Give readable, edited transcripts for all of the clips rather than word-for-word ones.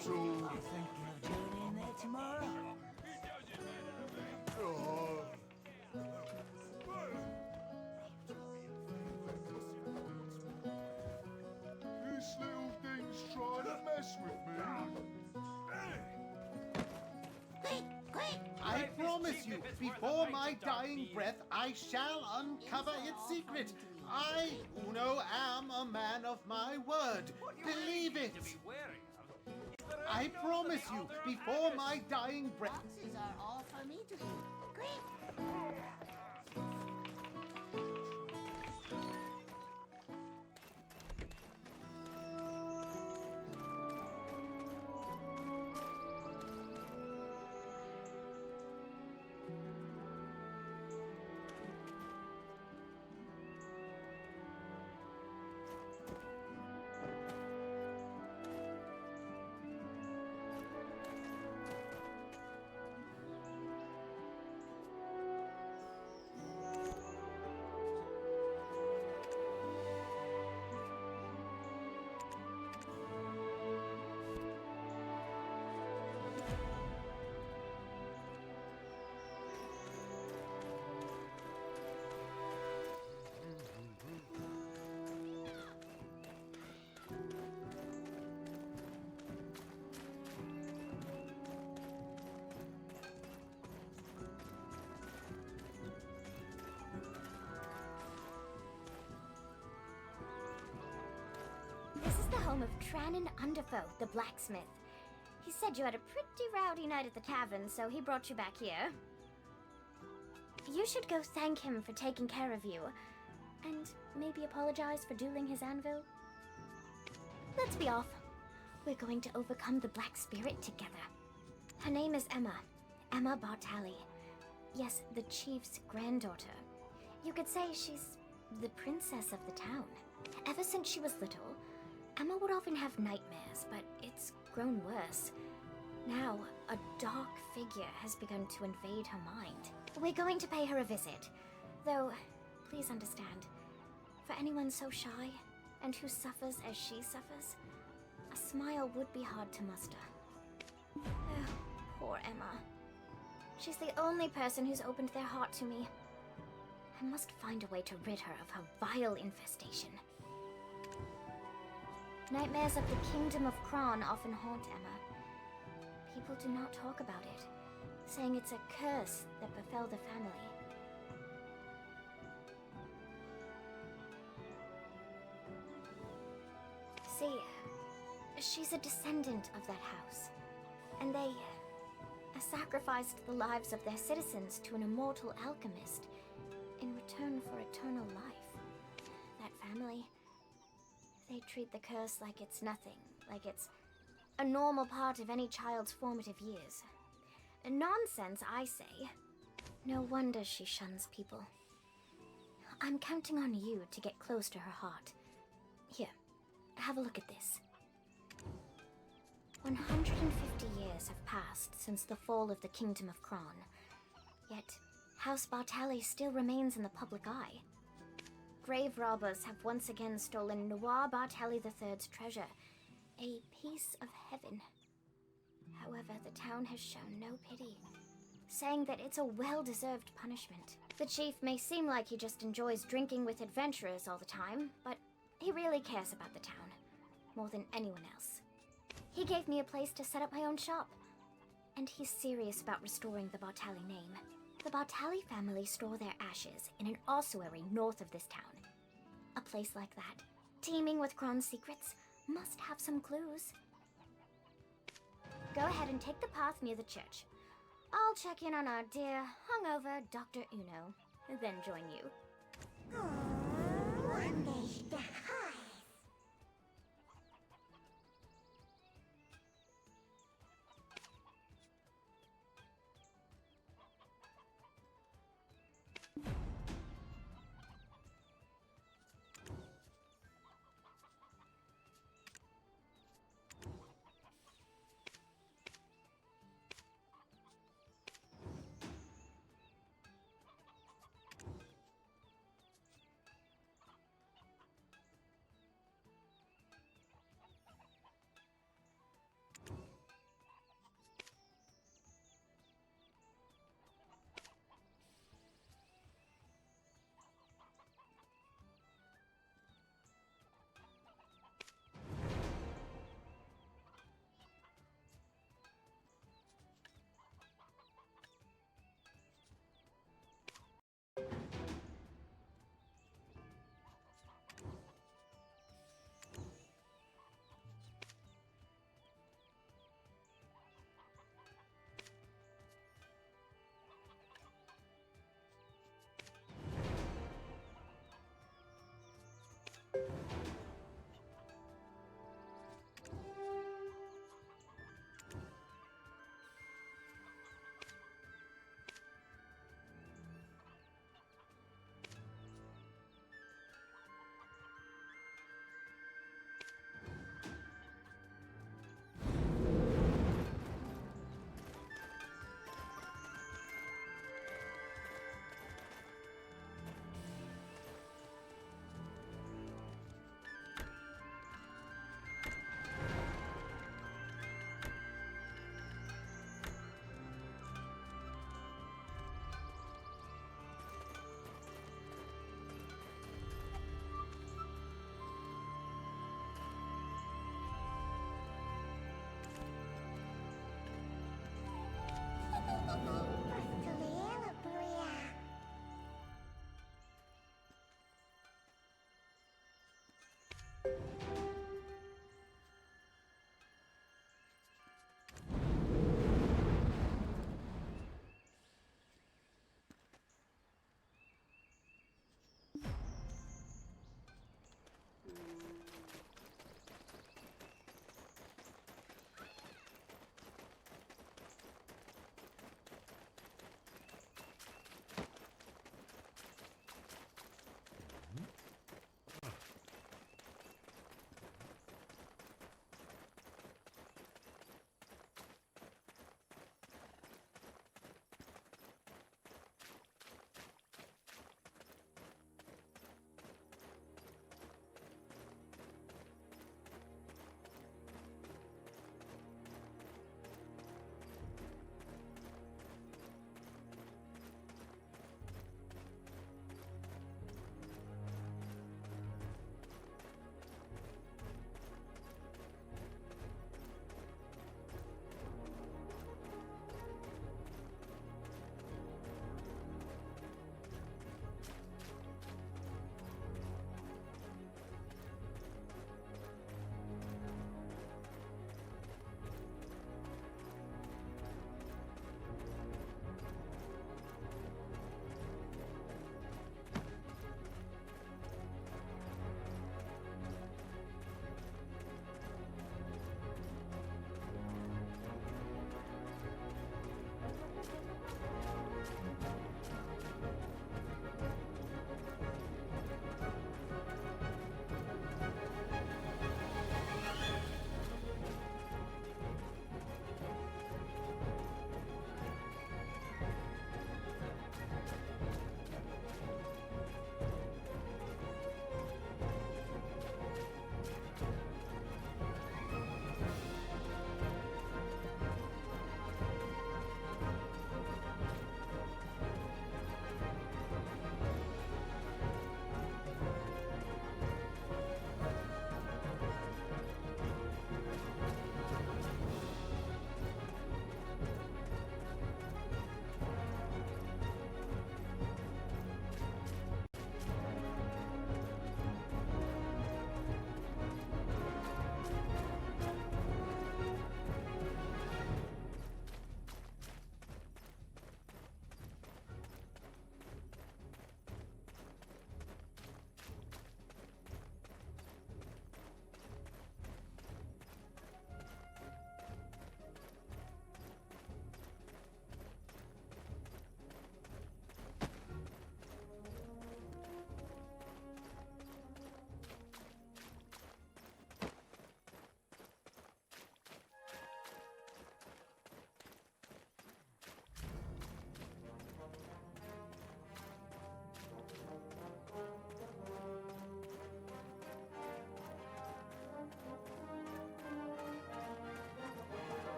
So... You think of doing in there tomorrow? This little thing's trying to mess with me. I promise you, before my dying breath, I shall uncover its secret. I, Uno, am a man of my word. Believe it. I promise you, before my dying breath... Boxes are all for me to eat. Quick! This is the home of Trannon Underfoe, the blacksmith. He said you had a pretty rowdy night at the tavern, so he brought you back here. You should go thank him for taking care of you, and maybe apologize for dueling his anvil. Let's be off. We're going to overcome the Black Spirit together. Her name is Emma Bartali. Yes, the chief's granddaughter. You could say she's the princess of the town. Ever since she was little, Emma would often have nightmares, but it's grown worse. Now, a dark figure has begun to invade her mind. We're going to pay her a visit. Though, please understand, for anyone so shy, and who suffers as she suffers, a smile would be hard to muster. Oh, poor Emma. She's the only person who's opened their heart to me. I must find a way to rid her of her vile infestation. Nightmares of the Kingdom of Kron often haunt Emma. People do not talk about it, saying it's a curse that befell the family. See, she's a descendant of that house, and they sacrificed the lives of their citizens to an immortal alchemist in return for eternal life. That family, they treat the curse like it's nothing, like it's a normal part of any child's formative years. Nonsense, I say. No wonder she shuns people. I'm counting on you to get close to her heart. Here, have a look at this. 150 years have passed since the fall of the Kingdom of Kron, yet House Bartali still remains in the public eye. Grave robbers have once again stolen Noir Bartali III's treasure, a piece of heaven. However, the town has shown no pity, saying that it's a well-deserved punishment. The chief may seem like he just enjoys drinking with adventurers all the time, but he really cares about the town, more than anyone else. He gave me a place to set up my own shop, and he's serious about restoring the Bartali name. The Bartali family store their ashes in an ossuary north of this town. A place like that, teeming with Kron's secrets, must have some clues. Go ahead and take the path near the church. I'll check in on our dear, hungover Dr. Uno, and then join you.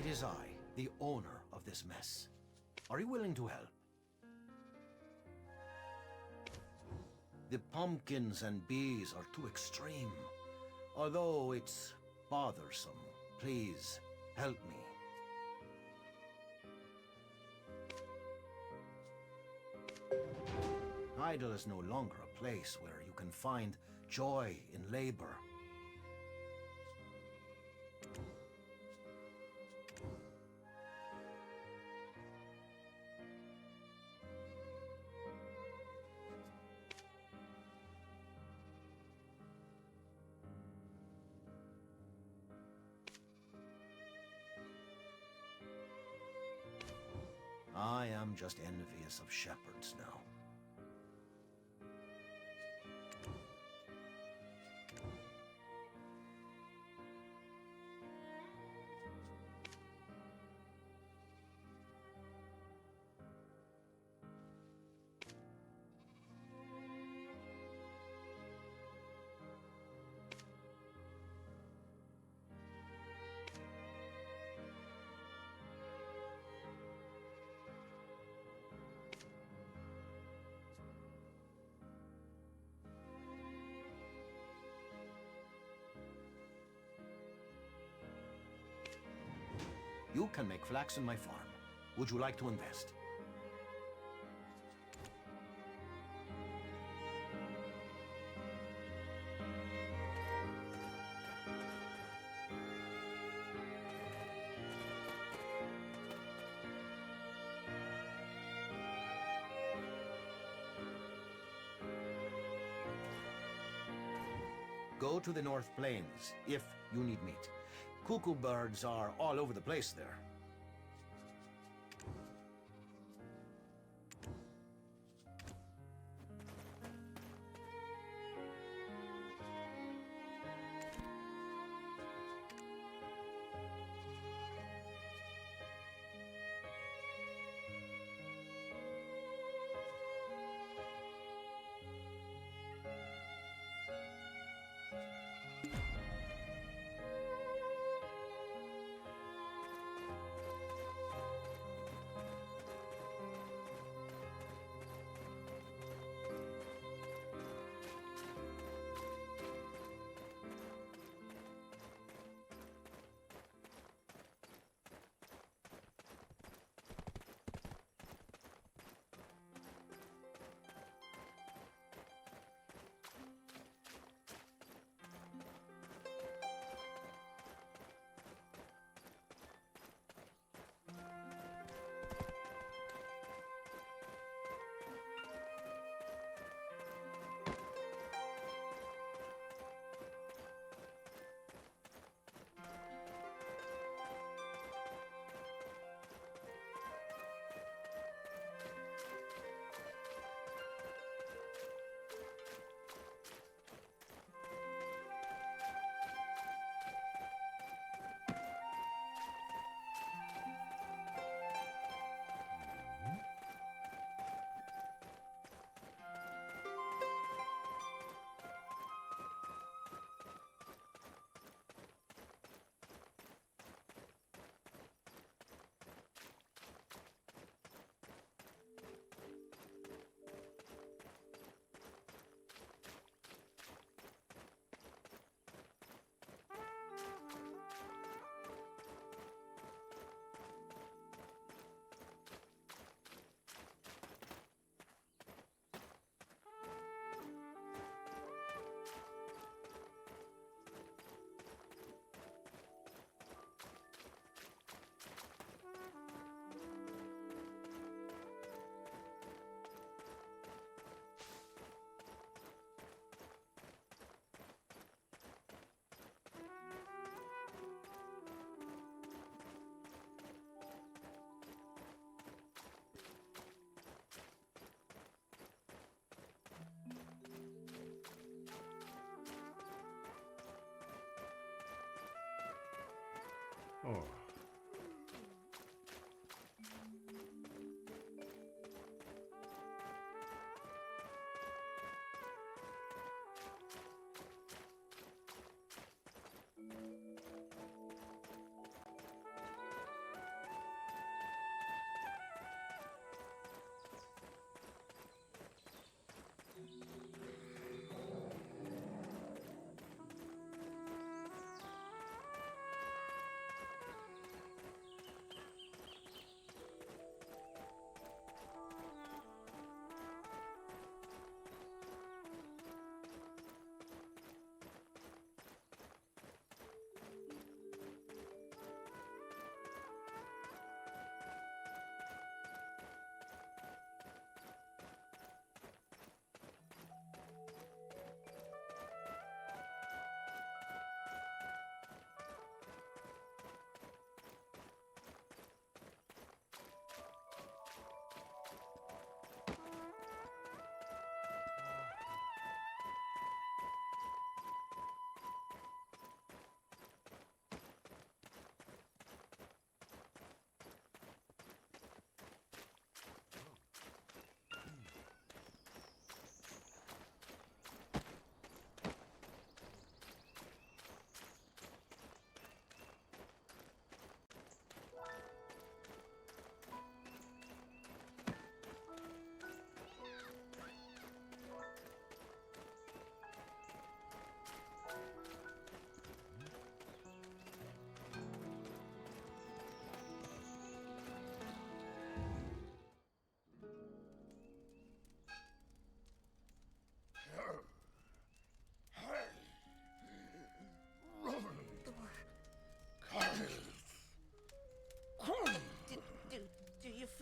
It is I, the owner of this mess. Are you willing to help? The pumpkins and bees are too extreme. Although it's bothersome, please help me. Idle is no longer a place where you can find joy in labor. I am just envious of shepherds now. You can make flax in my farm. Would you like to invest? Go to the North Plains, if you need meat. Cuckoo birds are all over the place there. Oh.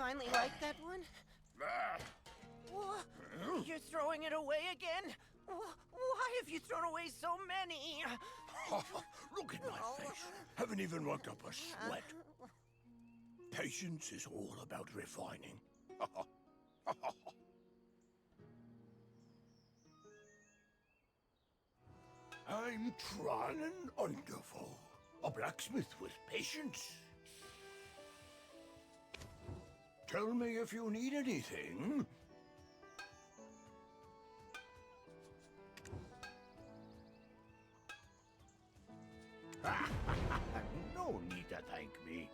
finally like that one? You're throwing it away again? Why have you thrown away so many? Look at my face. Haven't even worked up a sweat. Patience is all about refining. I'm Tranen Underfall, a blacksmith with patience. Tell me if you need anything. No need to thank me.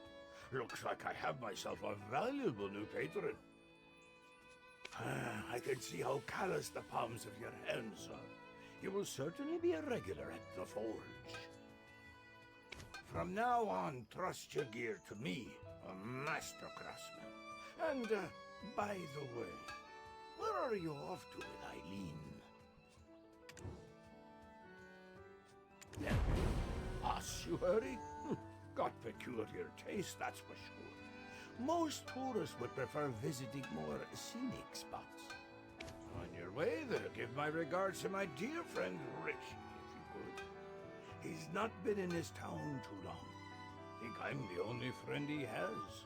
Looks like I have myself a valuable new patron. I can see how callous the palms of your hands are. You will certainly be a regular at the forge. From now on, trust your gear to me, a master craftsman. And, by the way, where are you off to with Eileen? Us, you hurry? Got peculiar taste, that's for sure. Most tourists would prefer visiting more scenic spots. On your way there, give my regards to my dear friend Richie, if you could. He's not been in this town too long. Think I'm the only friend he has.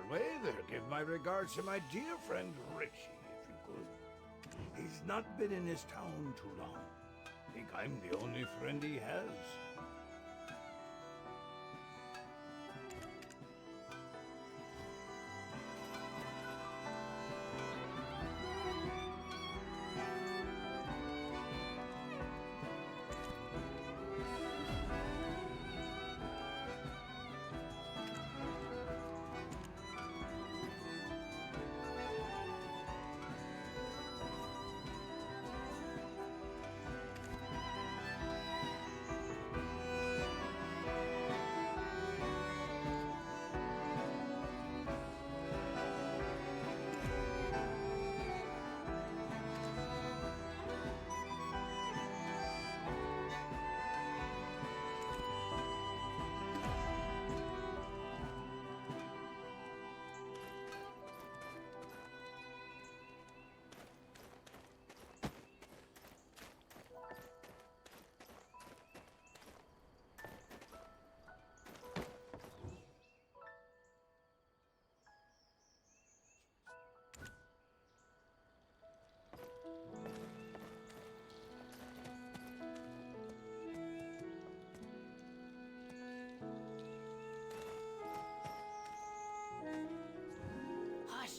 Way there, give my regards to my dear friend Richie, if you could. He's not been in this town too long. Think I'm the only friend he has.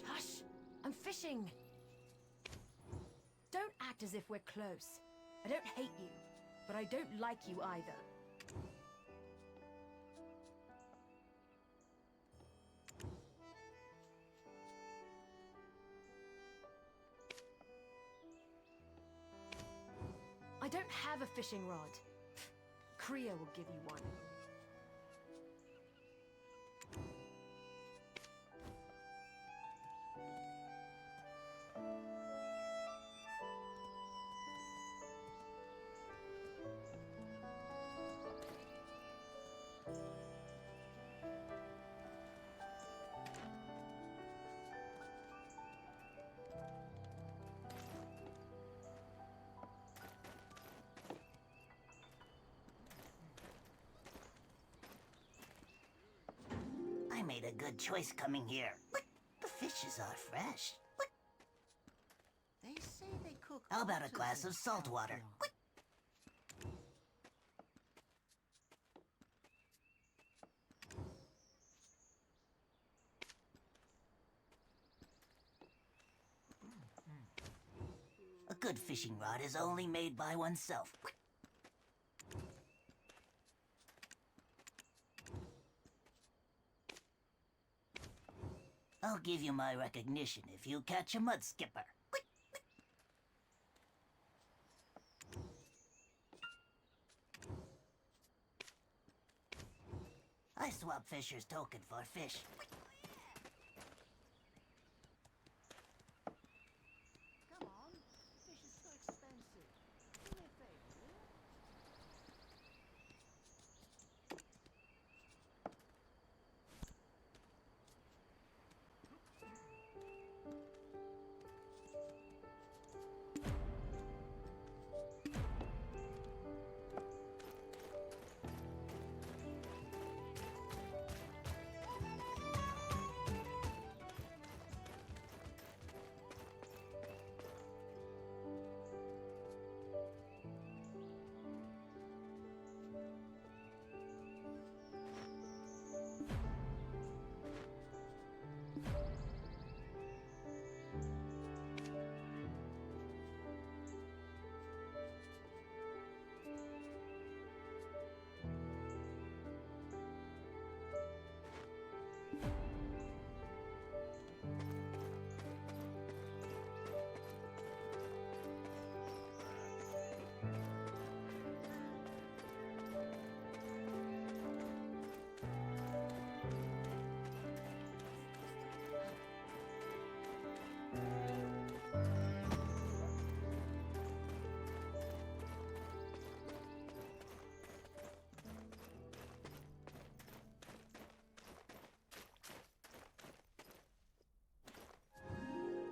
Hush! I'm fishing! Don't act as if we're close. I don't hate you, but I don't like you either. I don't have a fishing rod. Kriya will give you one. I made a good choice coming here. Look, the fishes are fresh. Look. They say they cook. How about a glass of salt water? Look. A good fishing rod is only made by oneself. I'll give you my recognition if you catch a mud skipper. I swap Fisher's token for fish. Come on, fish is so expensive. Do me a favor, will you?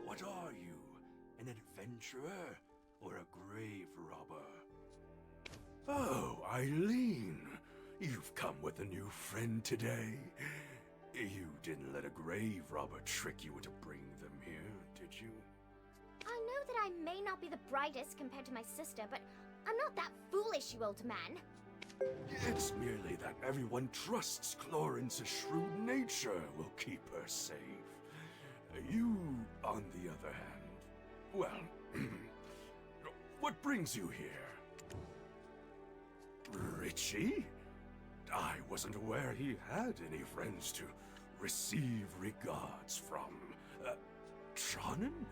What are you? An adventurer or a grave robber? Oh, Eileen. You've come with a new friend today. You didn't let a grave robber trick you into bringing them here, did you? I know that I may not be the brightest compared to my sister, but I'm not that foolish, you old man. It's merely that everyone trusts Clorin's shrewd nature will keep her safe. You, on the other hand, well, what brings you here? Richie? I wasn't aware he had any friends to receive regards from. Tronin?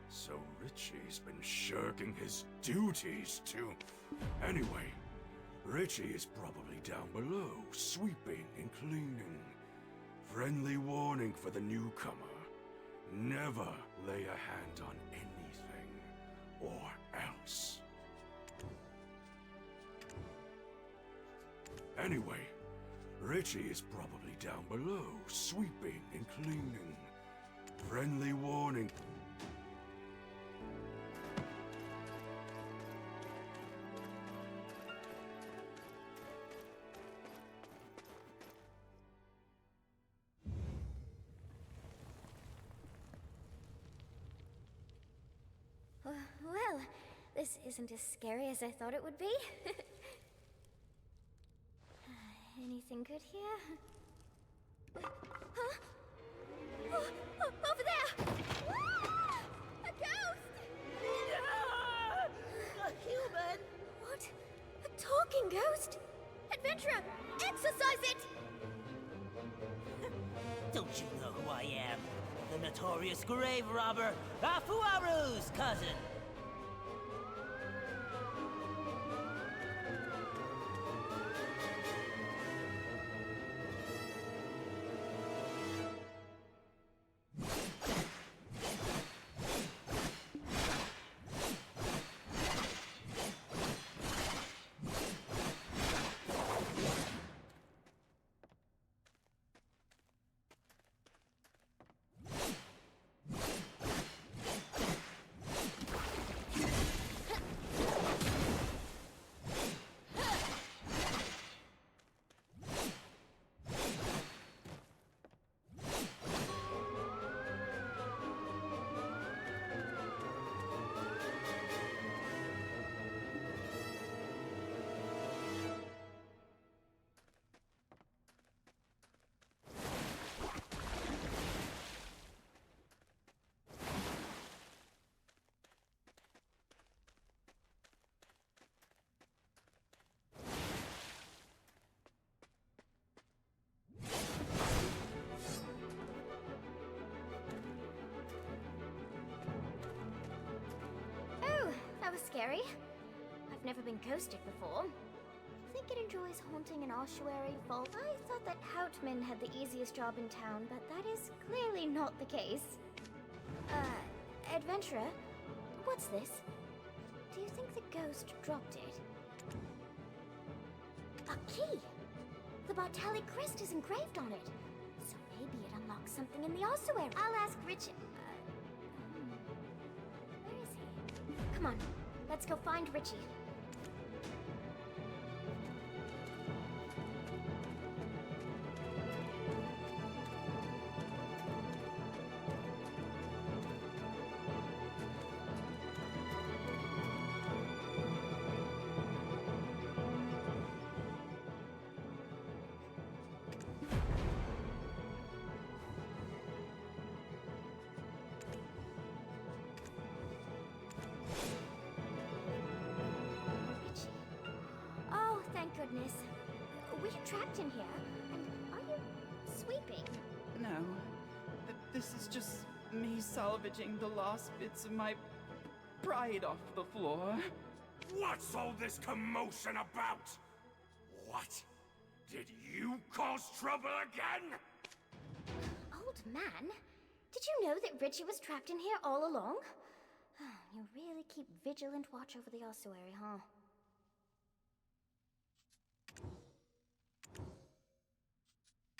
So Richie's been shirking his duties too. Anyway, Richie is probably down below, sweeping and cleaning. Friendly warning for the newcomer. Never lay a hand on anything, or else. Anyway, Richie is probably down below, sweeping and cleaning. Friendly warning. Well, this isn't as scary as I thought it would be. Anything good here? Huh? Oh, over there! Ah! A ghost! A human! What? A talking ghost? Adventurer, exorcise it! Don't you know who I am? The notorious grave robber, Afuaru's cousin. That was scary. I've never been ghosted before. I think it enjoys haunting an ossuary full. I thought that Houtman had the easiest job in town, but that is clearly not the case. Adventurer, what's this? Do you think the ghost dropped it? A key! The Bartali crest is engraved on it. So maybe it unlocks something in the ossuary. I'll ask Richard. Where is he? Come on, let's go find Richie. Goodness. Were you trapped in here? And are you sweeping? No. This is just me salvaging the last bits of my pride off the floor. What's all this commotion about? What? Did you cause trouble again? Old man, did you know that Richie was trapped in here all along? You really keep vigilant watch over the ossuary, huh?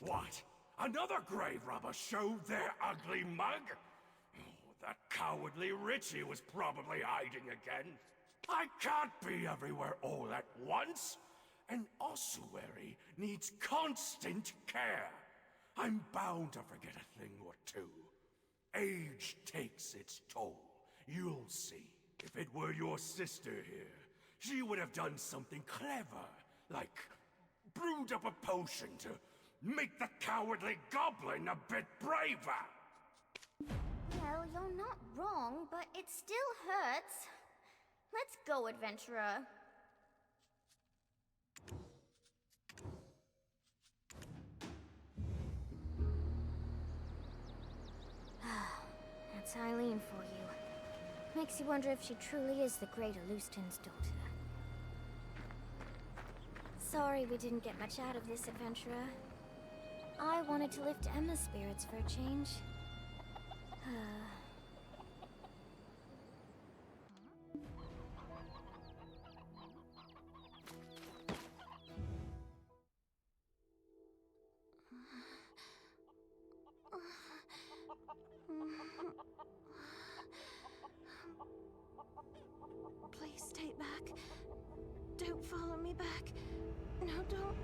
What? Another grave robber showed their ugly mug? Oh, that cowardly Richie was probably hiding again. I can't be everywhere all at once. An ossuary needs constant care. I'm bound to forget a thing or two. Age takes its toll. You'll see. If it were your sister here, she would have done something clever, like brewed up a potion to make the cowardly goblin a bit braver! Well, you're not wrong, but it still hurts. Let's go, adventurer. That's Eileen for you. Makes you wonder if she truly is the great Alustin's daughter. Sorry we didn't get much out of this, adventurer. I wanted to lift Emma's spirits for a change. Please stay back. Don't follow me back. No, don't.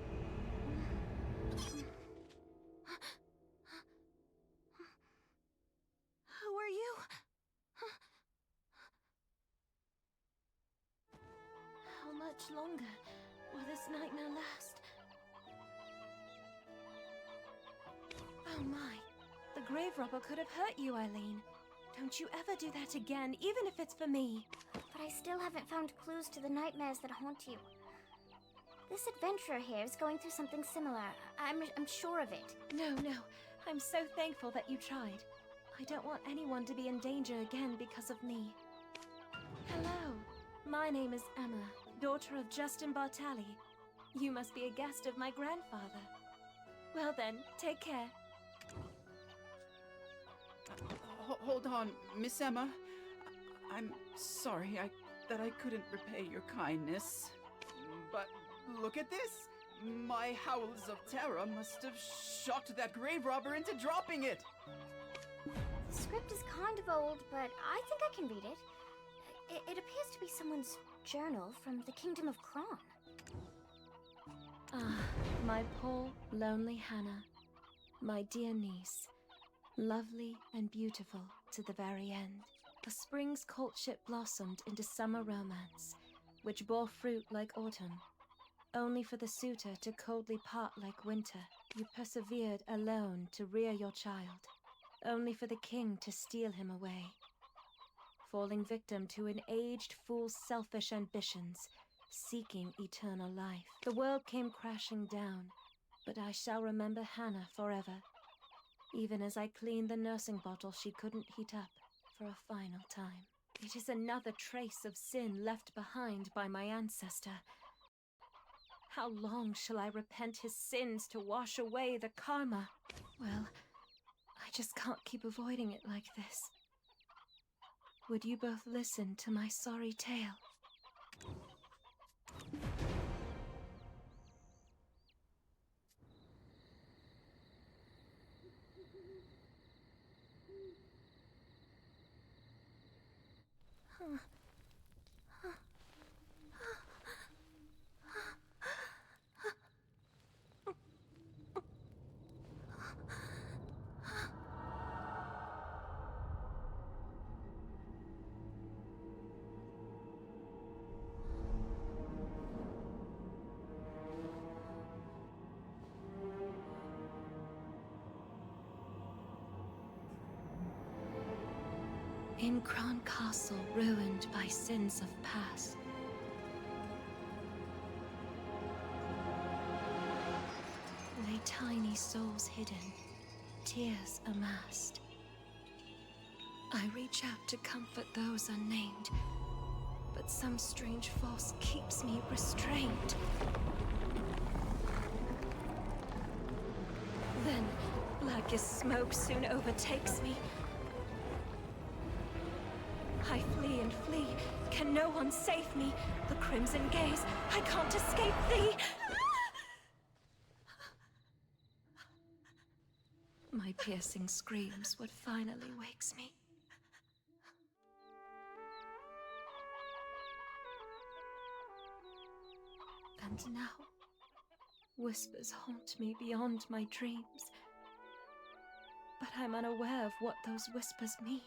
Who are you? How much longer will this nightmare last? Oh my. The grave robber could have hurt you, Eileen. Don't you ever do that again, even if it's for me. But I still haven't found clues to the nightmares that haunt you. This adventurer here is going through something similar. I'm sure of it. No. I'm so thankful that you tried. I don't want anyone to be in danger again because of me. Hello. My name is Emma, daughter of Justin Bartali. You must be a guest of my grandfather. Well then, take care. Hold on, Miss Emma. I'm sorry that I couldn't repay your kindness. But look at this! My howls of terror must have shocked that grave robber into dropping it! The script is kind of old, but I think I can read it. It appears to be someone's journal from the Kingdom of Kron. Ah, my poor, lonely Hannah. My dear niece. Lovely and beautiful to the very end. A spring's courtship blossomed into summer romance, which bore fruit like autumn. Only for the suitor to coldly part like winter, you persevered alone to rear your child. Only for the king to steal him away. Falling victim to an aged fool's selfish ambitions, seeking eternal life. The world came crashing down, but I shall remember Hannah forever. Even as I cleaned the nursing bottle she couldn't heat up for a final time. It is another trace of sin left behind by my ancestor. How long shall I repent his sins to wash away the karma? Well, I just can't keep avoiding it like this. Would you both listen to my sorry tale? In Kron Castle, ruined by sins of past, lay tiny souls hidden, tears amassed. I reach out to comfort those unnamed, but some strange force keeps me restrained. Then, black as smoke soon overtakes me. I flee and flee. Can no one save me? The crimson gaze. I can't escape thee. My piercing screams what finally wakes me. And now, whispers haunt me beyond my dreams. But I'm unaware of what those whispers mean.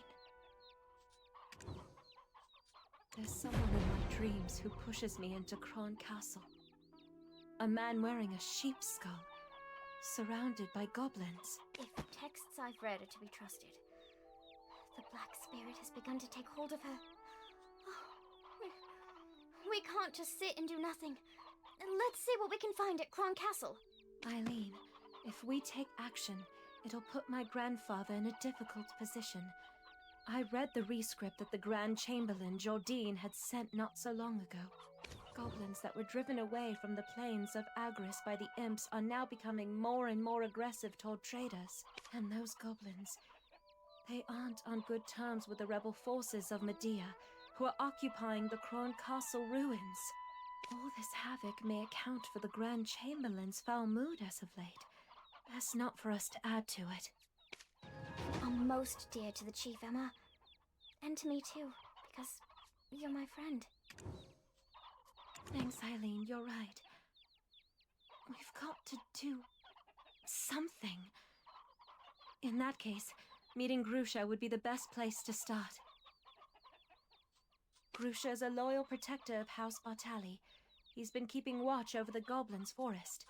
There's someone in my dreams who pushes me into Kron Castle. A man wearing a sheep's skull, surrounded by goblins. If the texts I've read are to be trusted, the Black Spirit has begun to take hold of her. Oh, we can't just sit and do nothing. Let's see what we can find at Kron Castle. Eileen, if we take action, it'll put my grandfather in a difficult position. I read the rescript that the Grand Chamberlain, Jordine, had sent not so long ago. Goblins that were driven away from the plains of Agris by the imps are now becoming more and more aggressive toward traders. And those goblins, they aren't on good terms with the rebel forces of Medea, who are occupying the Kron Castle ruins. All this havoc may account for the Grand Chamberlain's foul mood as of late. Best not for us to add to it. You are most dear to the Chief, Emma. And to me too, because you're my friend. Thanks, Eileen, you're right. We've got to do something. In that case, meeting Grusha would be the best place to start. Grusha is a loyal protector of House Bartali. He's been keeping watch over the Goblins' forest.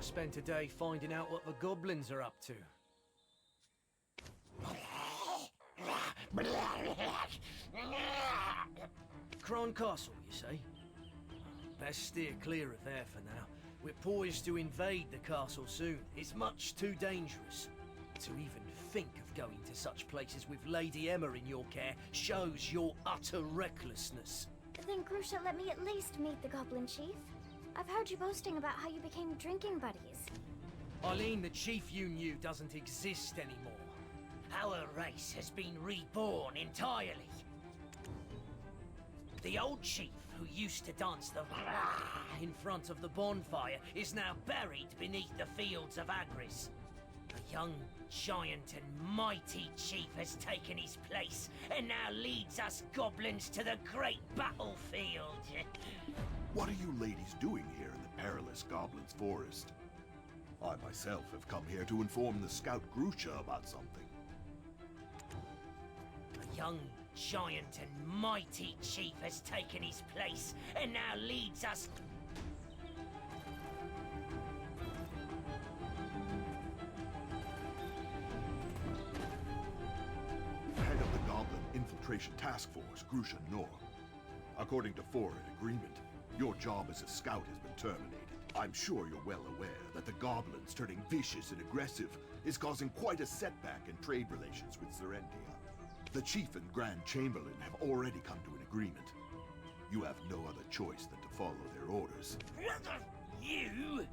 I spent a day finding out what the goblins are up to. Kron Castle, you say? Best steer clear of there for now. We're poised to invade the castle soon. It's much too dangerous. To even think of going to such places with Lady Emma in your care shows your utter recklessness. Then Grusha, let me at least meet the Goblin Chief. I've heard you boasting about how you became drinking buddies. Eileen, the chief you knew doesn't exist anymore. Our race has been reborn entirely. The old chief who used to dance the In front of the bonfire is now buried beneath the fields of Agris. A young giant and mighty chief has taken his place and now leads us goblins to the great battlefield. What are you ladies doing here in the perilous Goblin's Forest? I myself have come here to inform the scout Grusha about something. A young giant and mighty chief has taken his place and now leads us... Head of the Goblin Infiltration Task Force, Grusha Nor. According to foreign agreement, your job as a scout has been terminated. I'm sure you're well aware that the goblins turning vicious and aggressive is causing quite a setback in trade relations with Serendia. The Chief and Grand Chamberlain have already come to an agreement. You have no other choice than to follow their orders. You?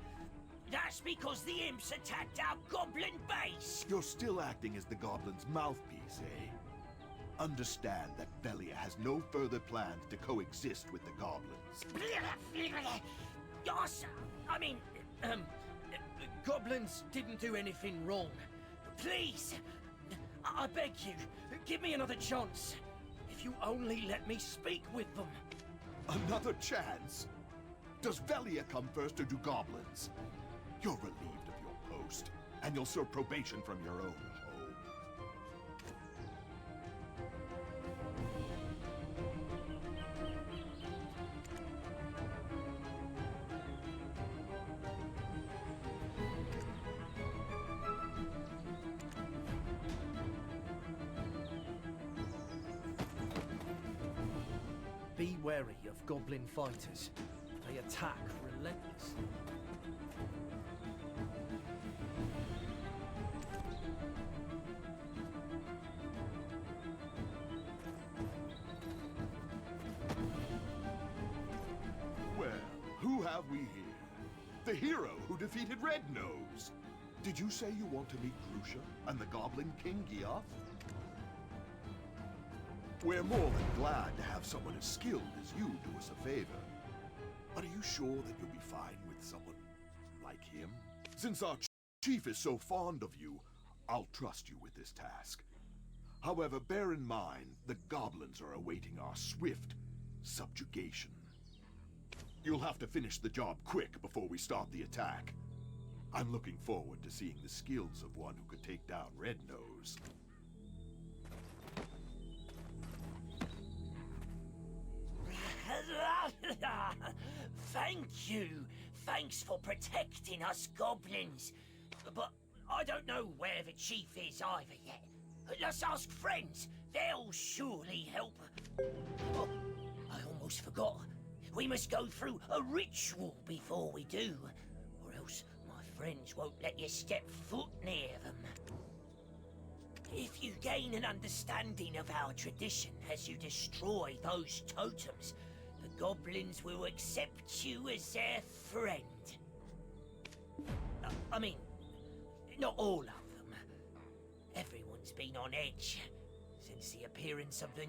That's because the imps attacked our goblin base! You're still acting as the goblins' mouthpiece, eh? Understand that Velia has no further plans to coexist with the goblins. Yes, I mean, Goblins didn't do anything wrong. please, I beg you, give me another chance. If you only let me speak with them. Another chance? Does Velia come first or do goblins? You're relieved of your post, and you'll serve probation from your own home. Be wary of goblin fighters. They attack relentlessly. Well, who have we here? The hero who defeated Red Nose. Did you say you want to meet Grusha and the Goblin King Giath? We're more than glad to have someone as skilled as you do us a favor. But are you sure that you'll be fine with someone like him? Since our chief is so fond of you, I'll trust you with this task. However, bear in mind, the goblins are awaiting our swift subjugation. You'll have to finish the job quick before we start the attack. I'm looking forward to seeing the skills of one who could take down Red Nose. Thank you. Thanks for protecting us goblins. But I don't know where the chief is either yet. Let's ask friends. They'll surely help. Oh, I almost forgot. We must go through a ritual before we do, or else my friends won't let you step foot near them. If you gain an understanding of our tradition as you destroy those totems, the goblins will accept you as their friend. I mean, not all of them. Everyone's been on edge since the appearance of the...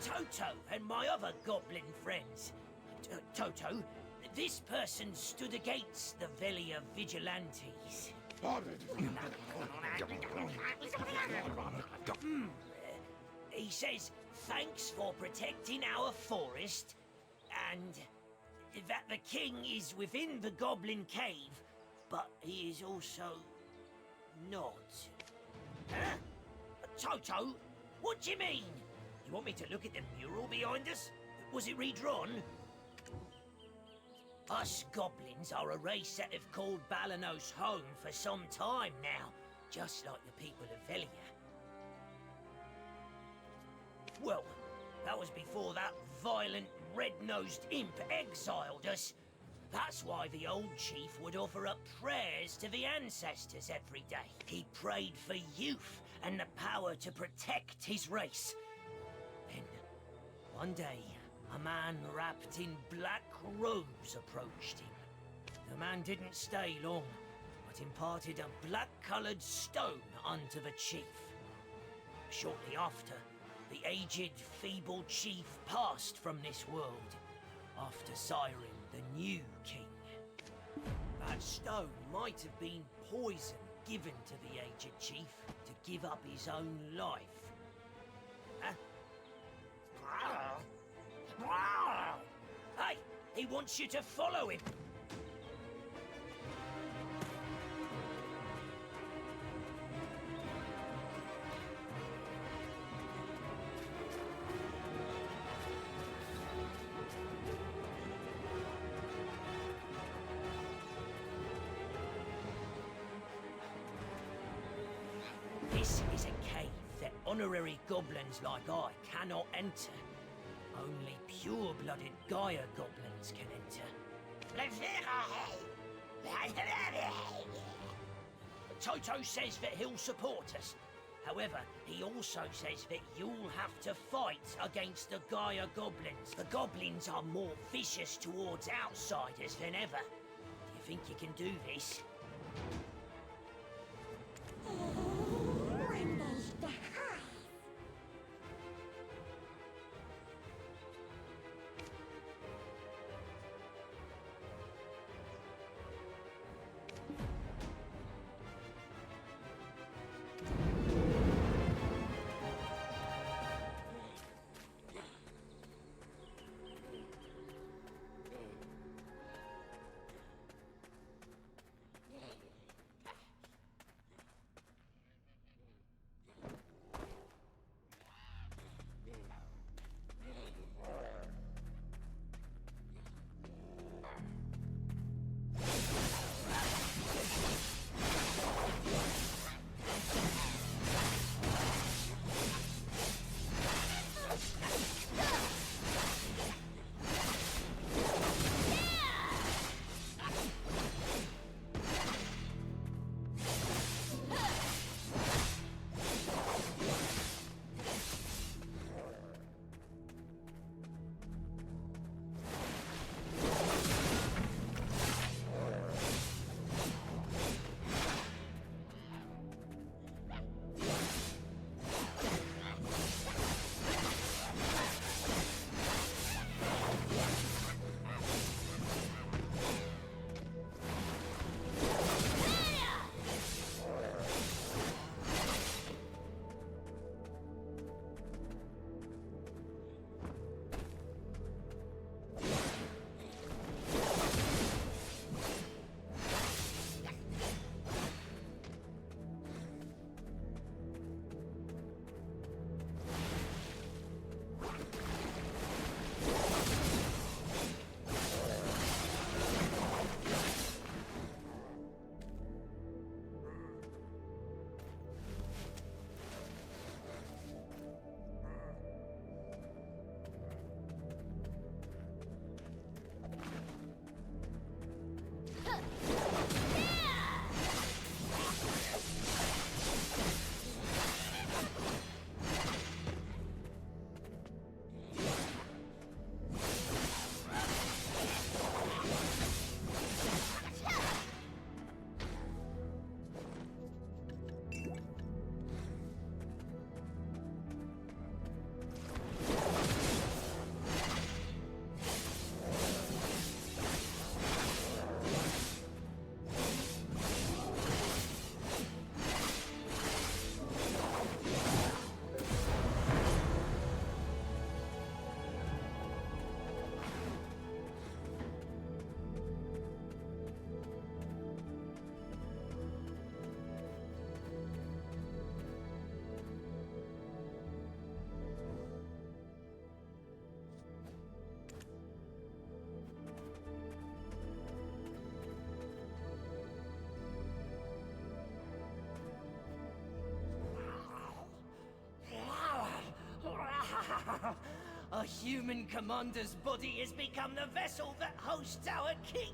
Toto and my other goblin friends. Toto, this person stood against the Velia vigilantes. He says thanks for protecting our forest, and that the king is within the goblin cave, but he is also not. Huh? Toto, what do you mean? You want me to look at the mural behind us? Was it redrawn? Us goblins are a race that have called Balanos home for some time now, just like the people of Velia. Well, that was before that violent, red-nosed imp exiled us. That's why the old chief would offer up prayers to the ancestors every day. He prayed for youth and the power to protect his race. Then, one day, a man wrapped in black robes approached him. The man didn't stay long, but imparted a black-coloured stone unto the chief. Shortly after, the aged, feeble chief passed from this world, after siring the new king. That stone might have been poison given to the aged chief to give up his own life. Hey, he wants you to follow him. This is a cave that honorary goblins like I cannot enter. Only pure-blooded Gaia goblins can enter. Toto says that he'll support us. However, he also says that you'll have to fight against the Gaia goblins. The goblins are more vicious towards outsiders than ever. Do you think you can do this? human commander's body has become the vessel that hosts our king.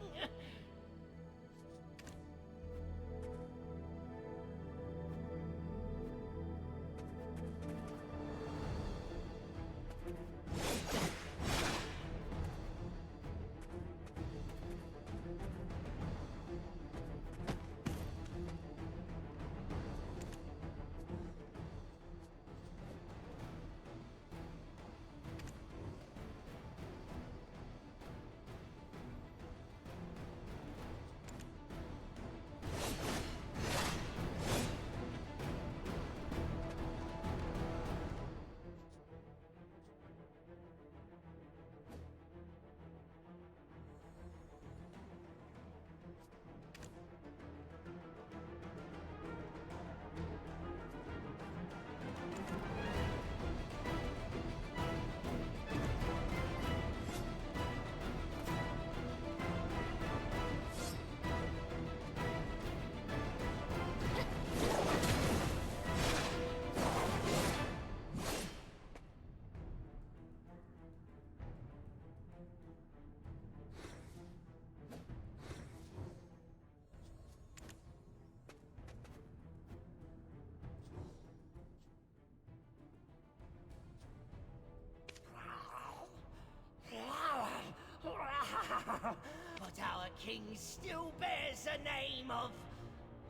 But our king still bears the name of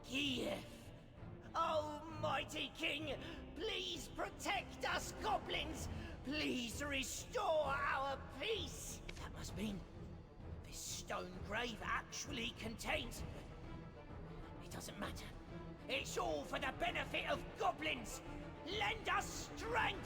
Kiev. Almighty King, please protect us goblins. Please restore our peace. That must mean this stone grave actually contains... It doesn't matter. It's all for the benefit of goblins. Lend us strength.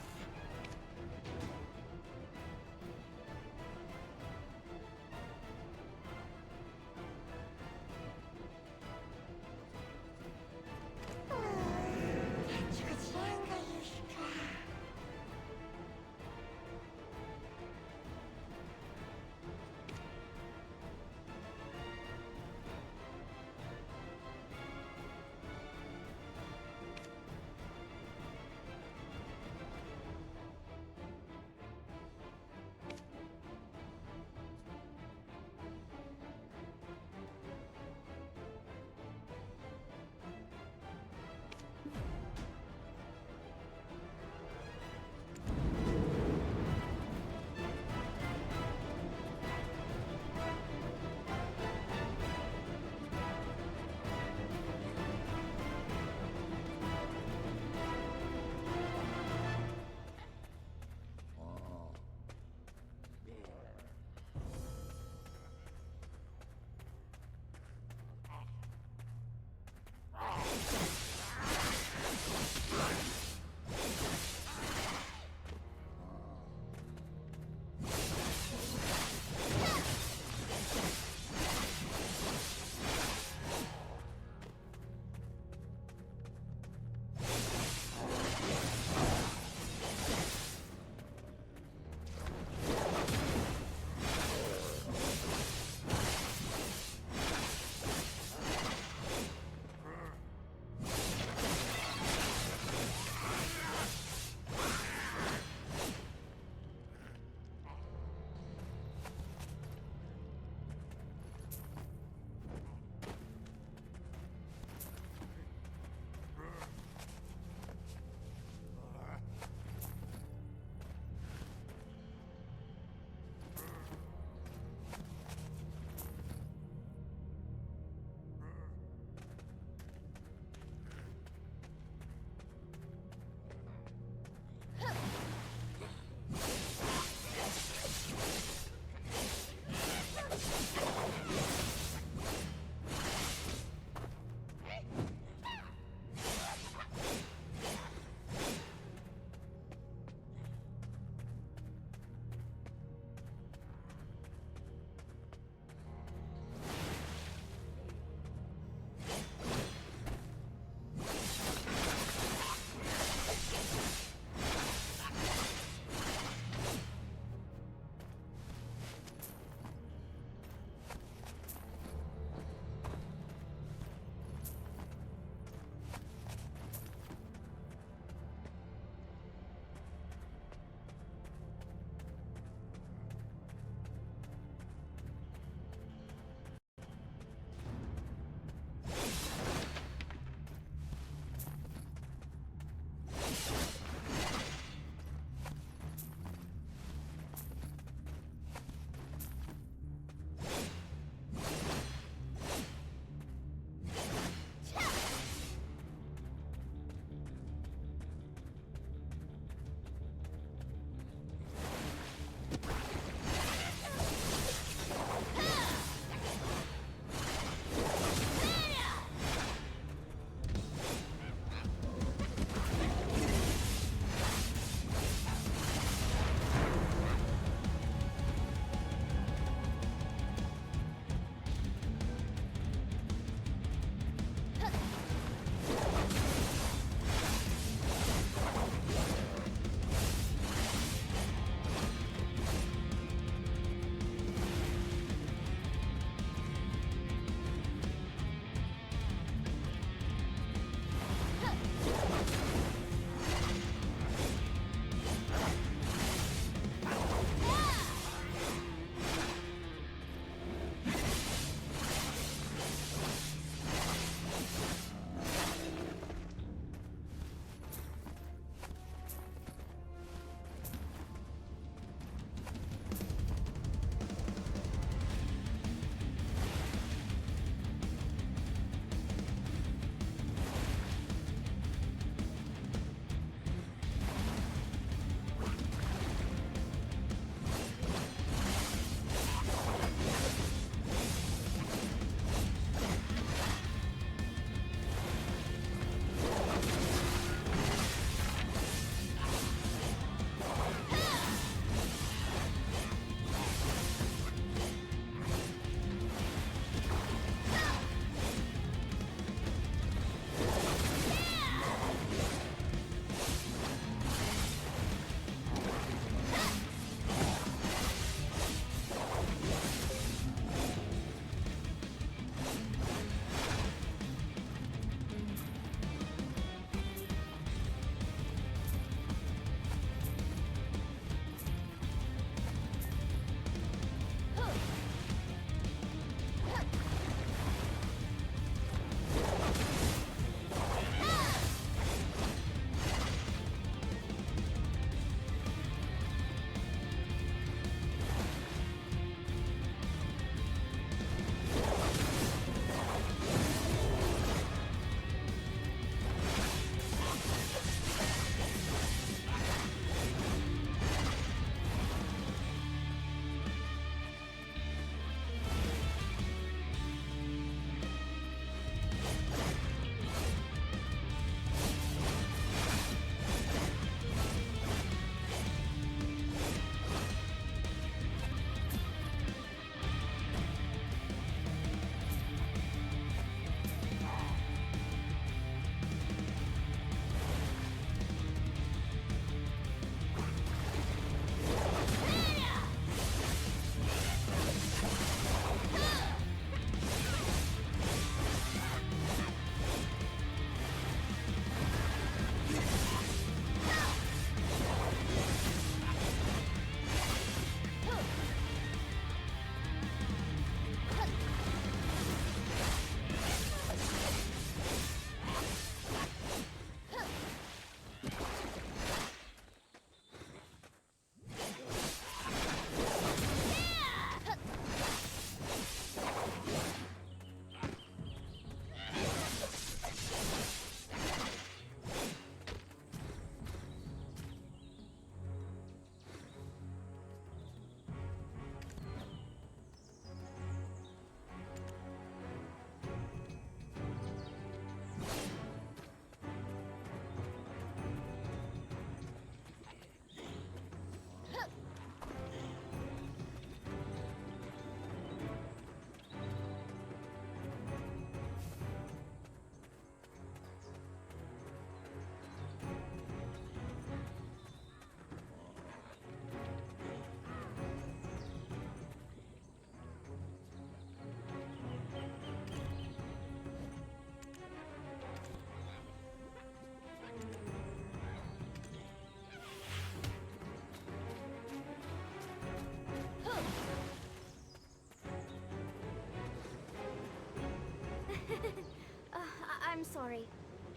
I'm sorry.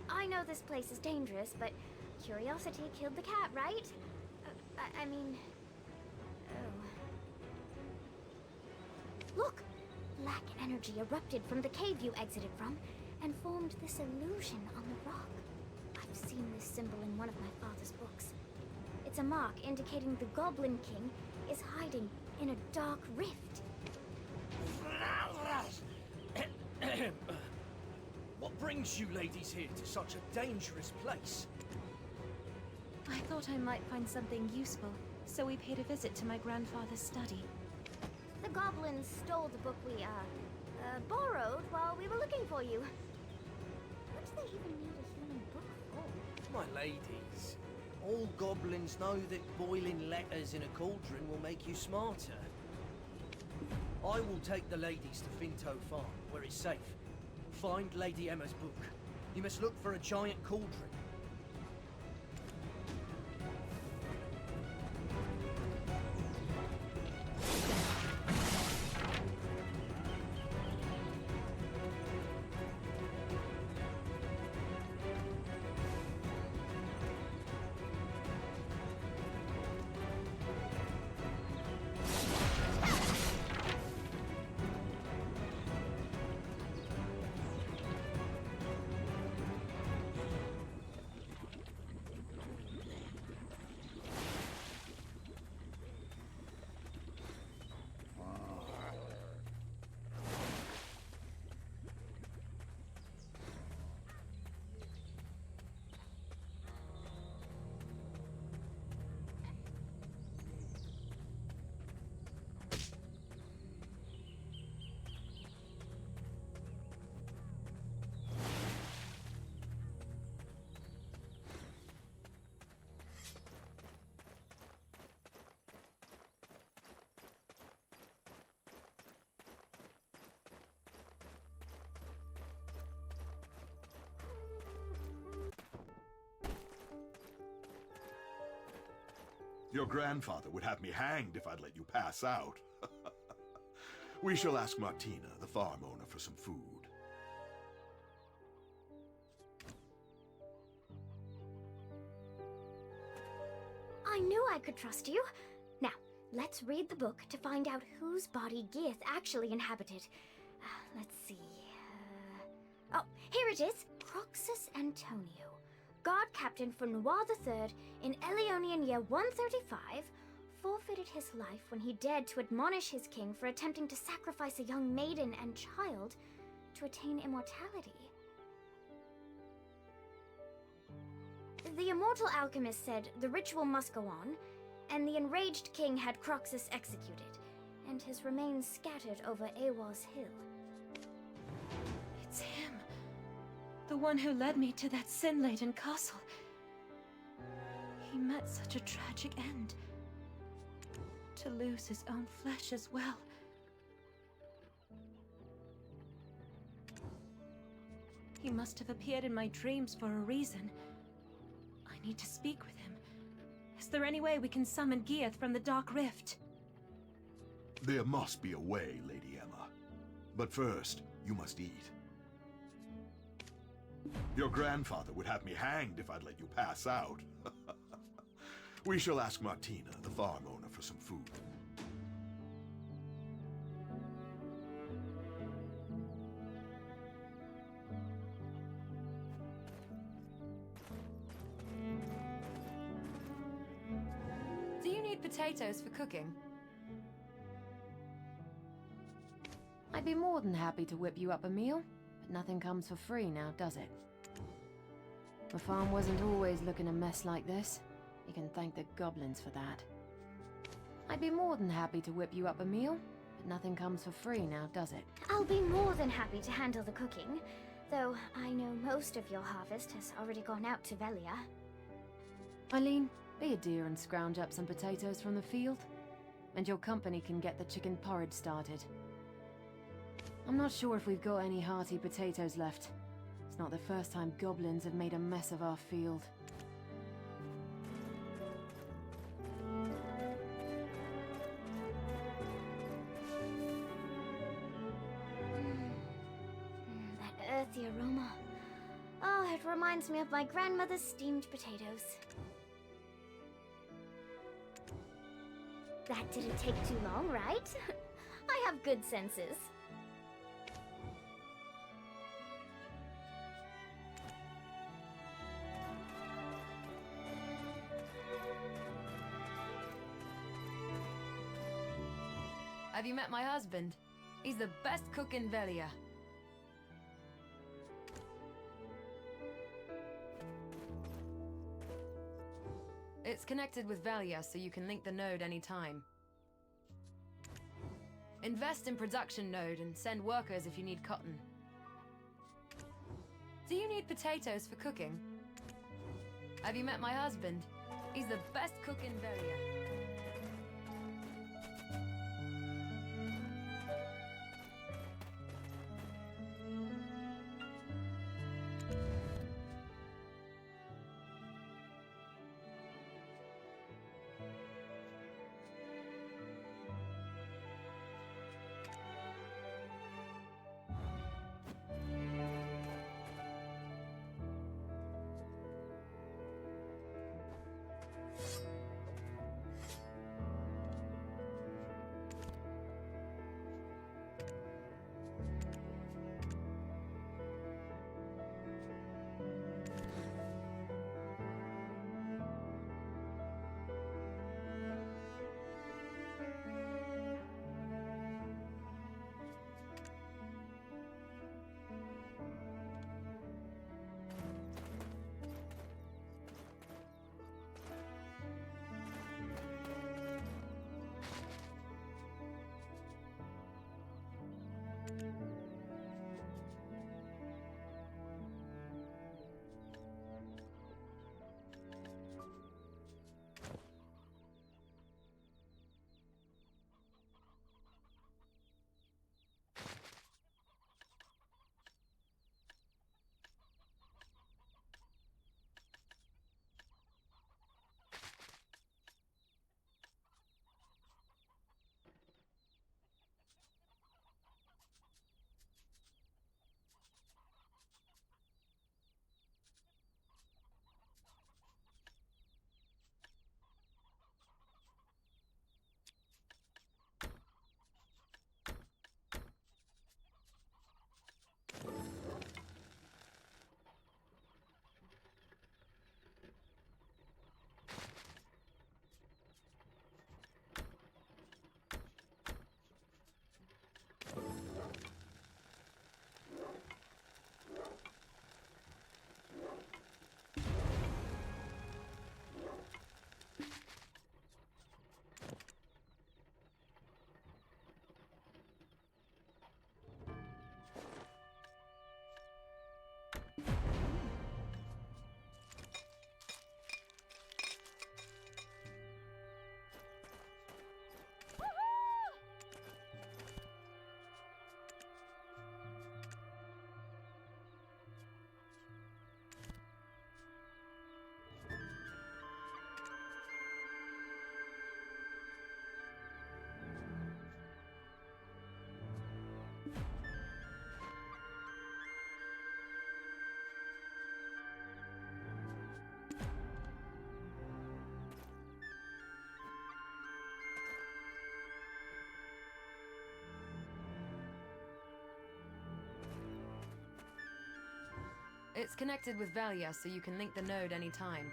I know this place is dangerous, but curiosity killed the cat, right? I mean... Oh. Look! Black energy erupted from the cave you exited from, and formed this illusion on the rock. I've seen this symbol in one of my father's books. It's a mark indicating the Goblin King is hiding in a dark rift. What brings you ladies here to such a dangerous place? I thought I might find something useful, so we paid a visit to my grandfather's study. The goblins stole the book we, borrowed while we were looking for you. What do they even need a human book for? My ladies, all goblins know that boiling letters in a cauldron will make you smarter. I will take the ladies to Finto Farm, where it's safe. Find Lady Emma's book. You must look for a giant cauldron. Your grandfather would have me hanged if I'd let you pass out. We shall ask Martina, the farm owner, for some food. I knew I could trust you. Now, let's read the book to find out whose body Geath actually inhabited. Let's see. Oh, here it is. Croxus Antonio, guard captain for Noir III in Elionian year 135, forfeited his life when he dared to admonish his king for attempting to sacrifice a young maiden and child to attain immortality. The immortal alchemist said the ritual must go on, and the enraged king had Croxus executed, and his remains scattered over Awar's hill. It's him. The one who led me to that sin-laden castle. He met such a tragic end. To lose his own flesh as well. He must have appeared in my dreams for a reason. I need to speak with him. Is there any way we can summon Geath from the Dark Rift? There must be a way, Lady Emma. But first, you must eat. Your grandfather would have me hanged if I'd let you pass out. We shall ask Martina, the farm owner, for some food. Do you need potatoes for cooking? I'd be more than happy to whip you up a meal, but nothing comes for free now, does it? The farm wasn't always looking a mess like this. You can thank the goblins for that. I'd be more than happy to whip you up a meal, but nothing comes for free now, does it? I'll be more than happy to handle the cooking, though I know most of your harvest has already gone out to Velia. Eileen, be a dear and scrounge up some potatoes from the field, and your company can get the chicken porridge started. I'm not sure if we've got any hearty potatoes left. It's not the first time goblins have made a mess of our field. That earthy aroma. it reminds me of my grandmother's steamed potatoes. That didn't take too long, right? I have good senses. Have you met my husband? He's the best cook in Velia. It's connected with Velia, so you can link the node anytime. Invest in production node and send workers if you need cotton. Do you need potatoes for cooking? Have you met my husband? He's the best cook in Velia. It's connected with Velia, so you can link the node anytime.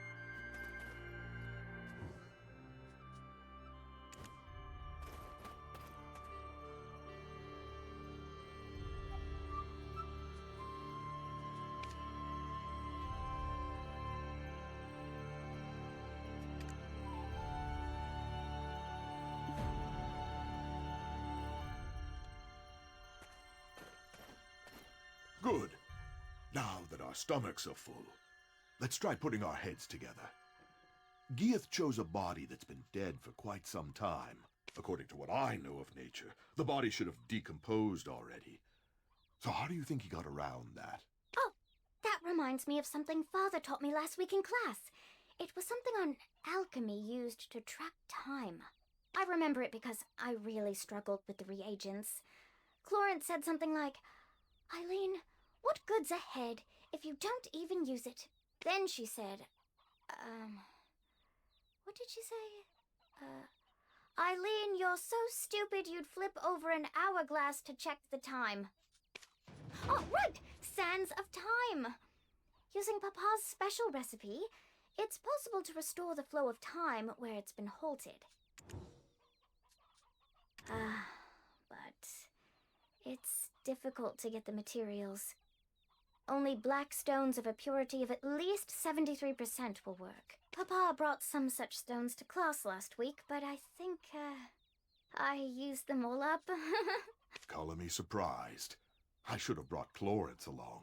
Good. Now that our stomachs are full, let's try putting our heads together. Gieth chose a body that's been dead for quite some time. According to what I know of nature, the body should have decomposed already. So how do you think he got around that? Oh, that reminds me of something Father taught me last week in class. It was something on alchemy used to track time. I remember it because I really struggled with the reagents. Clorence said something like, "Eileen, what good's ahead if you don't even use it. Then she said, what did she say? Eileen, you're so stupid you'd flip over an hourglass to check the time. Oh, right! Sands of Time! Using Papa's special recipe, it's possible to restore the flow of time where it's been halted. But it's difficult to get the materials. Only black stones of a purity of at least 73% will work. Papa brought some such stones to class last week, but I think, I used them all up. Color me surprised. I should have brought Clarence along.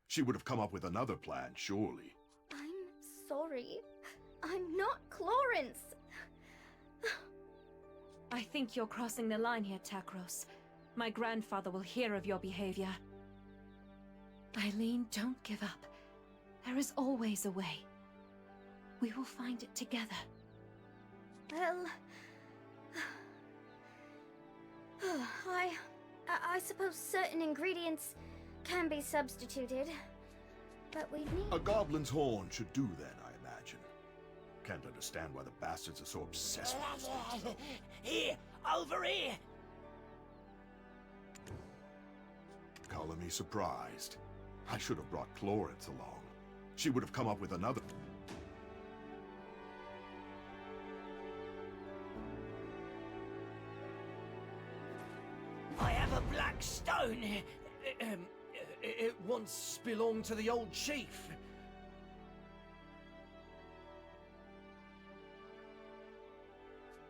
She would have come up with another plan, surely. I'm sorry. I'm not Clarence. I think you're crossing the line here, Takros. My grandfather will hear of your behavior. Eileen, don't give up. There is always a way. We will find it together. Well... I suppose certain ingredients can be substituted. But we need... A goblin's horn should do then, I imagine. Can't understand why the bastards are so obsessed with this thing. Here! Over here! Color me surprised. I should have brought Clarence along. She would have come up with another... I have a black stone. It once belonged to the old chief.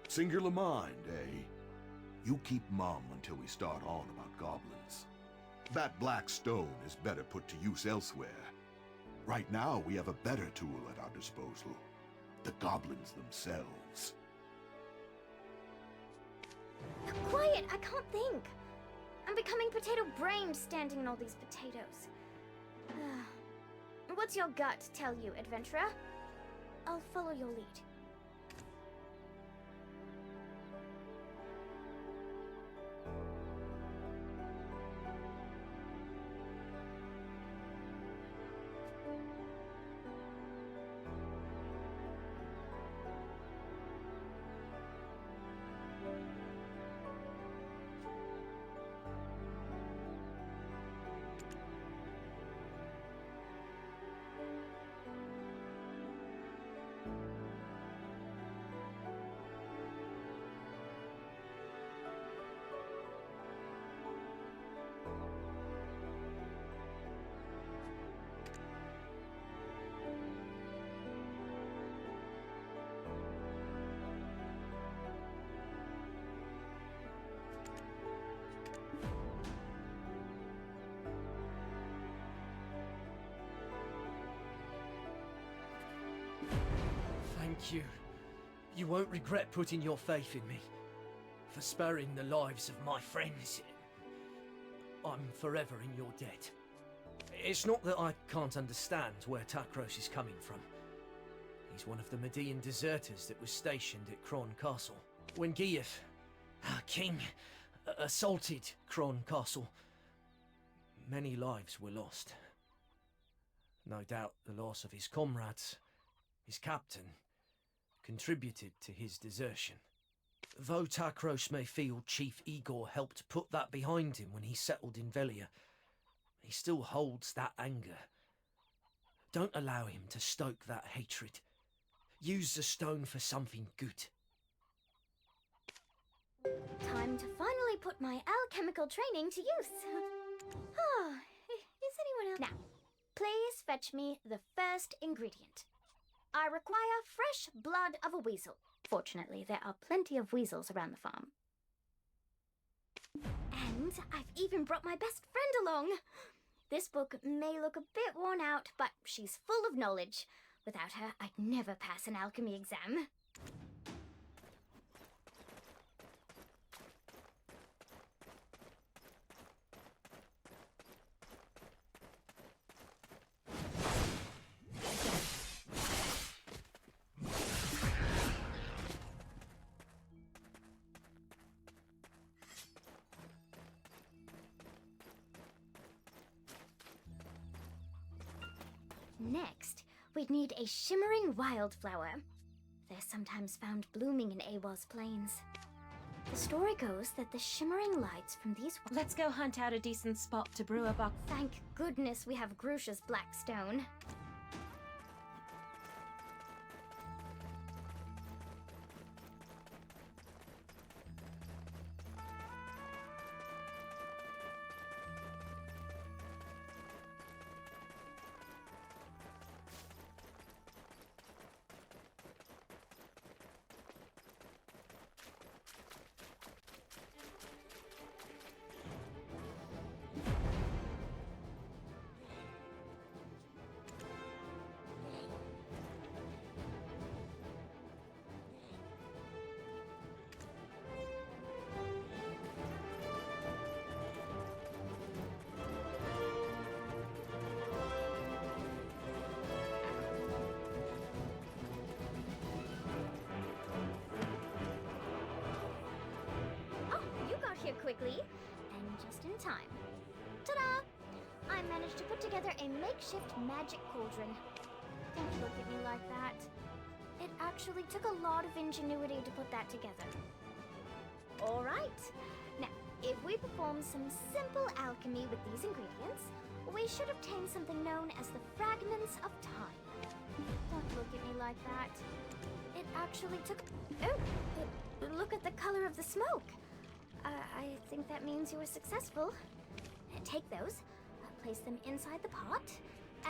Singular mind, eh? You keep mum until we start on about goblins. That black stone is better put to use elsewhere. Right now, we have a better tool at our disposal. The goblins themselves. Quiet! I can't think! I'm becoming potato-brained standing in all these potatoes. What's your gut tell you, adventurer? I'll follow your lead. Thank you. You won't regret putting your faith in me. For sparing the lives of my friends. I'm forever in your debt. It's not that I can't understand where Takros is coming from. He's one of the Median deserters that was stationed at Kron Castle. When Gieth, our king, assaulted Kron Castle, many lives were lost. No doubt the loss of his comrades, his captain, contributed to his desertion. Though Takros may feel Chief Igor helped put that behind him when he settled in Velia, he still holds that anger. Don't allow him to stoke that hatred. Use the stone for something good. Time to finally put my alchemical training to use. Is anyone else? Now, please fetch me the first ingredient. I require fresh blood of a weasel. Fortunately, there are plenty of weasels around the farm. And I've even brought my best friend along. This book may look a bit worn out, but she's full of knowledge. Without her, I'd never pass an alchemy exam. Next, we'd need a shimmering wildflower. They're sometimes found blooming in Awa's plains. The story goes that the shimmering lights from these... Let's go hunt out a decent spot to brew a buck. Thank goodness we have Grusha's black stone. Here quickly, and just in time. Ta-da! I managed to put together a makeshift magic cauldron. Don't look at me like that. It actually took a lot of ingenuity to put that together. Alright, now, if we perform some simple alchemy with these ingredients, we should obtain something known as the fragments of time. Don't look at me like that. It actually took... Oh! Look at the color of the smoke! I think that means you were successful. Take those, place them inside the pot,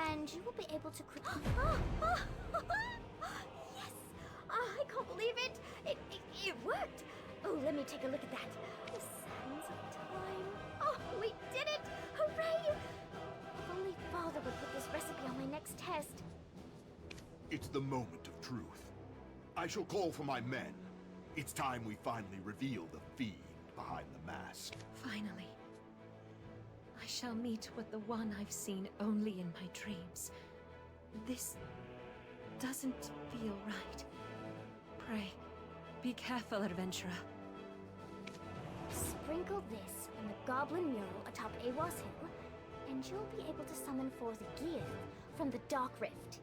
and you will be able to yes! I can't believe it! It worked! Oh, let me take a look at that. The sands of time. Oh, we did it! Hooray! If only Father would put this recipe on my next test. It's the moment of truth. I shall call for my men. It's time we finally reveal the fiend behind the mask. Finally. I shall meet with the one I've seen only in my dreams. This doesn't feel right. Pray, be careful, adventurer. Sprinkle this on the goblin mural atop Awas Hill, and you'll be able to summon forth Gear from the Dark Rift.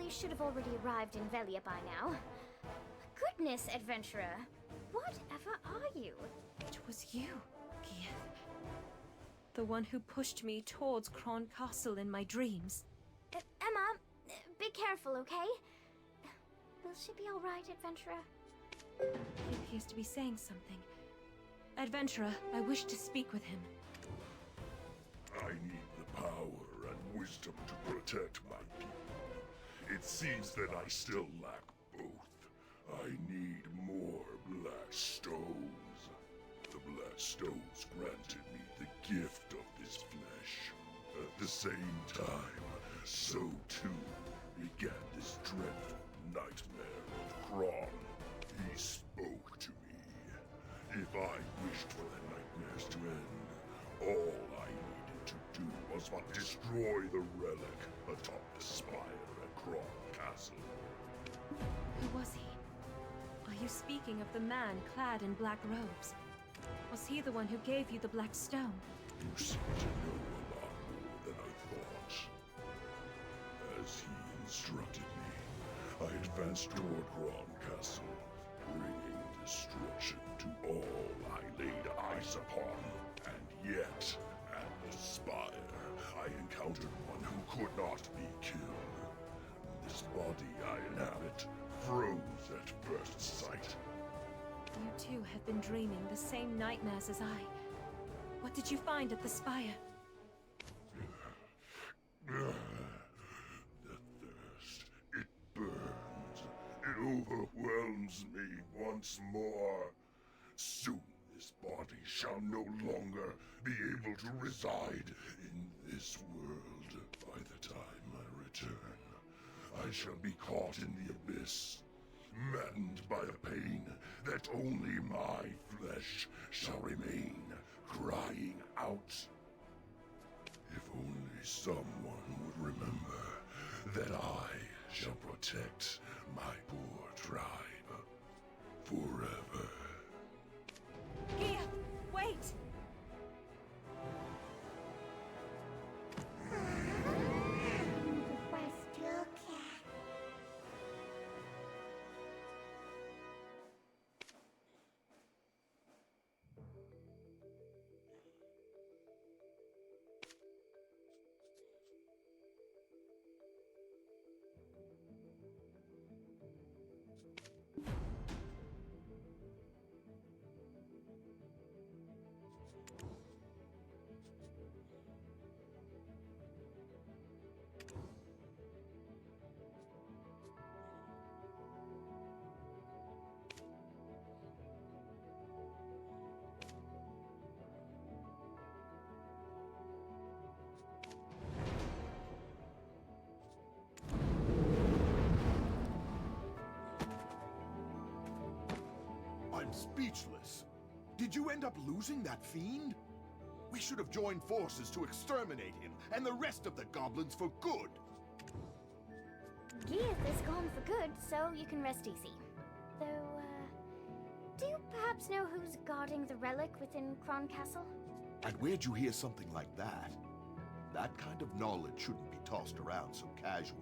you should have already arrived in Velia by now. Goodness, adventurer. Whatever are you? It was you, Gia. The one who pushed me towards Kron Castle in my dreams. Emma, be careful, okay? Will she be alright, adventurer? He appears to be saying something. Adventurer, I wish to speak with him. I need the power and wisdom to protect my people. It seems that I still lack both. I need more black stones. The black stones granted me the gift of this flesh. At the same time, so too began this dreadful nightmare of Kron. He spoke to me. If I wished for the nightmares to end, all I needed to do was but destroy the relic atop the spire at Kron Castle. Who was he? Are you speaking of the man clad in black robes? Was he the one who gave you the black stone? You seem to know a lot more than I thought. As he instructed me, I advanced toward Kron Castle, bringing destruction to all I laid eyes upon. And yet, at the spire, I encountered one who could not be killed. This body I inhabit froze at first sight. You too have been dreaming the same nightmares as I. What did you find at the spire? The thirst, it burns. It overwhelms me once more. Soon this body shall no longer be able to reside in this world. By the time I return, I shall be caught in the abyss, maddened by a pain that only my flesh shall remain, crying out. If only someone would remember that I shall protect my poor tribe forever. Gia, wait! I'm speechless. Did you end up losing that fiend? We should have joined forces to exterminate him and the rest of the goblins for good. Geath is gone for good, so you can rest easy. Though, do you perhaps know who's guarding the relic within Kron Castle? And where'd you hear something like that? That kind of knowledge shouldn't be tossed around so casually.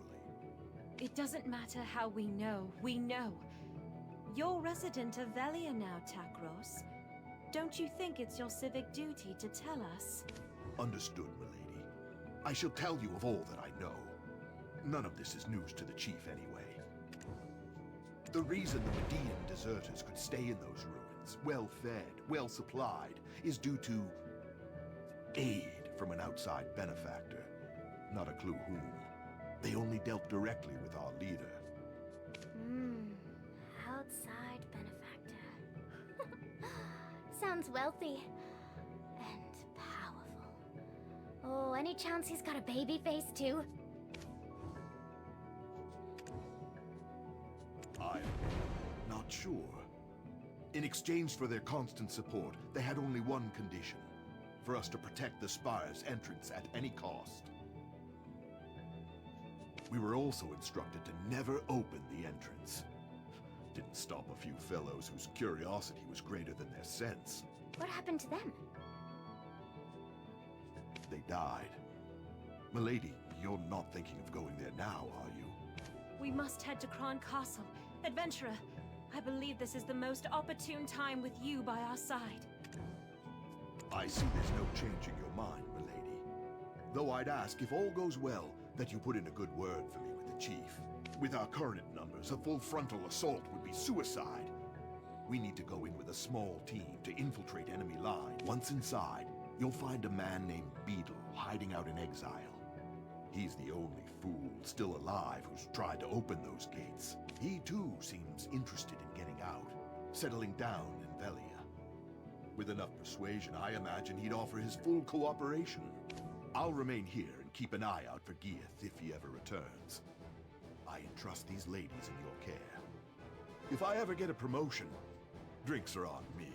It doesn't matter how we know. You're resident of Velia now, Takros. Don't you think it's your civic duty to tell us? Understood, milady. I shall tell you of all that I know. None of this is news to the chief anyway. The reason the Median deserters could stay in those ruins, well-fed, well-supplied, is due to aid from an outside benefactor. Not a clue whom. They only dealt directly with our leader. Outside benefactor. Sounds wealthy. And powerful. Oh, any chance he's got a baby face too? I'm not sure. In exchange for their constant support, they had only one condition. For us to protect the spire's entrance at any cost. We were also instructed to never open the entrance. Didn't stop a few fellows whose curiosity was greater than their sense. What happened to them? They died. Milady, you're not thinking of going there now, are you? We must head to Kron Castle. Adventurer, I believe this is the most opportune time with you by our side. I see there's no changing your mind, milady. Though I'd ask, if all goes well, that you put in a good word for me with the chief. With our current numbers, a full frontal assault would be suicide. We need to go in with a small team to infiltrate enemy lines. Once inside, you'll find a man named Beetle hiding out in exile. He's the only fool still alive who's tried to open those gates. He too seems interested in getting out, settling down in Velia. With enough persuasion, I imagine he'd offer his full cooperation. I'll remain here and keep an eye out for Gieth if he ever returns. I entrust these ladies in your care. If I ever get a promotion, drinks are on me.